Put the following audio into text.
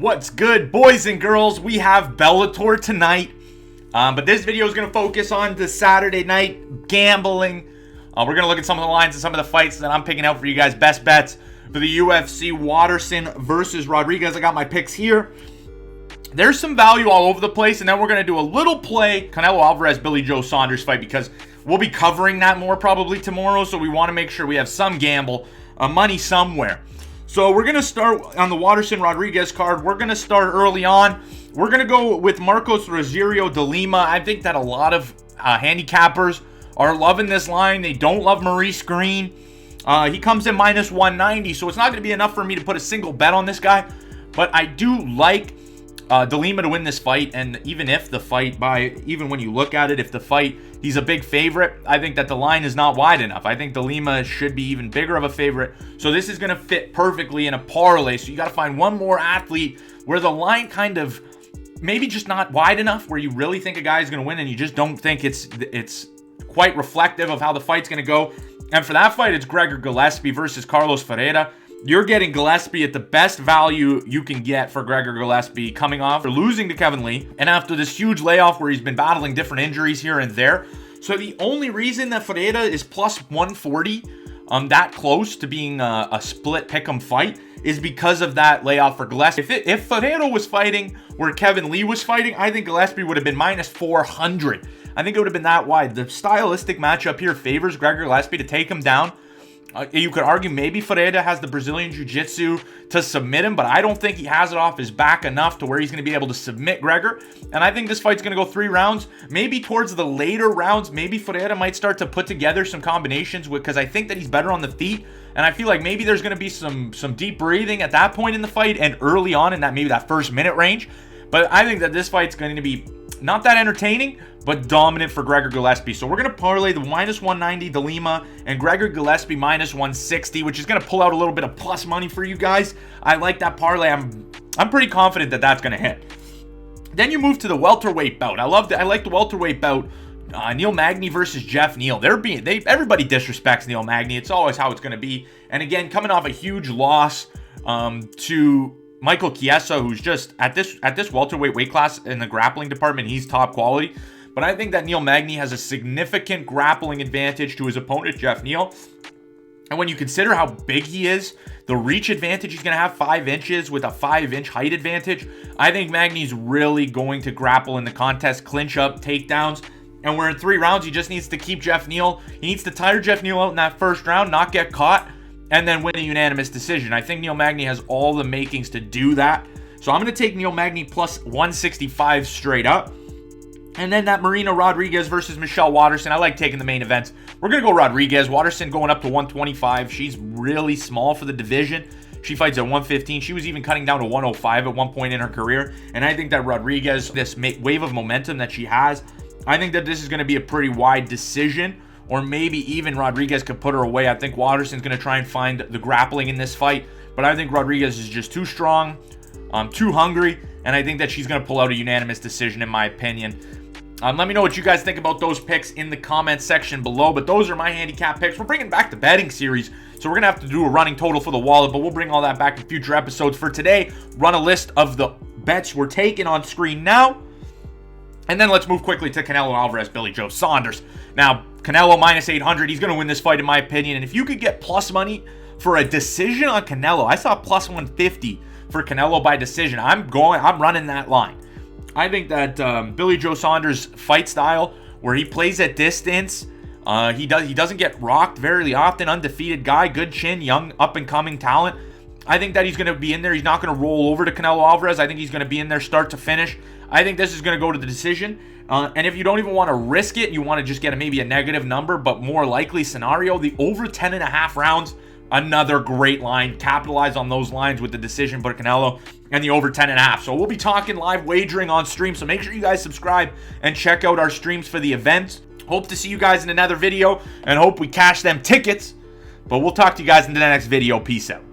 What's good, boys and girls? We have Bellator tonight, but this video is going to focus on the Saturday night gambling. We're going to look at some of the lines and some of the fights that I'm picking out for you guys. Best bets for the UFC, Waterson versus Rodriguez. I got my picks here. There's some value all over the place, and then we're going to do a little play Canelo Alvarez, Joe Saunders fight, because we'll be covering that more probably tomorrow, so we want to make sure we have some gamble, money somewhere. So we're going to start on the Waterson-Rodriguez card. We're going to start early on. We're going to go with Marcos Rogerio de Lima. I think that a lot of handicappers are loving this line. They don't love Maurice Green. He comes in minus 190, so it's not going to be enough for me to put a single bet on this guy. But I do like de Lima to win this fight, and even if the fight, even when you look at it, if the fight, he's a big favorite, I think that the line is not wide enough. I think de Lima should be even bigger of a favorite, so this is going to fit perfectly in a parlay. So you got to find one more athlete where the line kind of maybe just not wide enough, where you really think a guy is going to win and you just don't think it's quite reflective of how the fight's going to go. And for that fight, it's Gregor Gillespie versus Carlos Ferreira. You're getting Gillespie at the best value you can get for Gregor Gillespie, coming off or losing to Kevin Lee, and after this huge layoff where he's been battling different injuries here and there. So the only reason that Ferreira is plus 140, that close to being a split pick'em fight, is because of that layoff for Gillespie. If Ferreira was fighting where Kevin Lee was fighting, I think Gillespie would have been minus 400. I think it would have been that wide. The stylistic matchup here favors Gregor Gillespie to take him down. You could argue maybe Ferreira has the Brazilian Jiu-Jitsu to submit him, but I don't think he has it off his back enough to where he's going to be able to submit Gregor. And I think this fight's going to go 3 rounds. Maybe towards the later rounds, maybe Ferreira might start to put together some combinations, because I think that he's better on the feet. And I feel like maybe there's going to be some deep breathing at that point in the fight and early on in that maybe that first minute range. But I think that this fight's going to be not that entertaining, but dominant for Gregor Gillespie. So we're going to parlay the minus 190 de Lima and Gregor Gillespie minus 160, which is going to pull out a little bit of plus money for you guys. I like that parlay. I'm pretty confident that that's going to hit. Then you move to the welterweight bout. I like the welterweight bout. Neil Magny versus Jeff Neal. Everybody disrespects Neil Magny. It's always how it's going to be. And again, coming off a huge loss to Michael Chiesa, who's just at this welterweight weight class in the grappling department, he's top quality. But I think that Neil Magny has a significant grappling advantage to his opponent, Jeff Neal. And when you consider how big he is, the reach advantage he's going to have, 5 inches with a 5-inch height advantage, I think Magny's really going to grapple in the contest, clinch up, takedowns. And we're in 3 rounds. He just needs to keep Jeff Neal. He needs to tire Jeff Neal out in that first round, not get caught, and then win a unanimous decision. I think Neil Magny has all the makings to do that. So I'm going to take Neil Magny plus 165 straight up. And then that Marina Rodriguez versus Michelle Waterson. I like taking the main events. We're going to go Rodriguez. Waterson going up to 125. She's really small for the division. She fights at 115. She was even cutting down to 105 at one point in her career. And I think that Rodriguez, this wave of momentum that she has, I think that this is going to be a pretty wide decision. Or maybe even Rodriguez could put her away. I think Waterson's going to try and find the grappling in this fight. But I think Rodriguez is just too strong, too hungry. And I think that she's going to pull out a unanimous decision, in my opinion. Let me know what you guys think about those picks in the comments section below. But those are my handicap picks. We're bringing back the betting series, so we're going to have to do a running total for the wallet. But we'll bring all that back in future episodes. For today, run a list of the bets we're taking on screen now. And then let's move quickly to Canelo Alvarez, Joe Saunders. Now, Canelo minus 800. He's going to win this fight, in my opinion. And if you could get plus money for a decision on Canelo, I saw plus 150 for Canelo by decision. I'm running that line. I think that Joe Saunders' fight style, where he plays at distance, he doesn't get rocked very often, undefeated guy, good chin, young up-and-coming talent. I think that he's going to be in there. He's not going to roll over to Canelo Alvarez. I think he's going to be in there start to finish. I think this is going to go to the decision. And if you don't even want to risk it, you want to just get maybe a negative number, but more likely scenario, the over 10.5 rounds, another great line. Capitalize on those lines with the decision for Canelo and the over 10.5. So we'll be talking live wagering on stream. So make sure you guys subscribe and check out our streams for the events. Hope to see you guys in another video and hope we cash them tickets. But we'll talk to you guys in the next video. Peace out.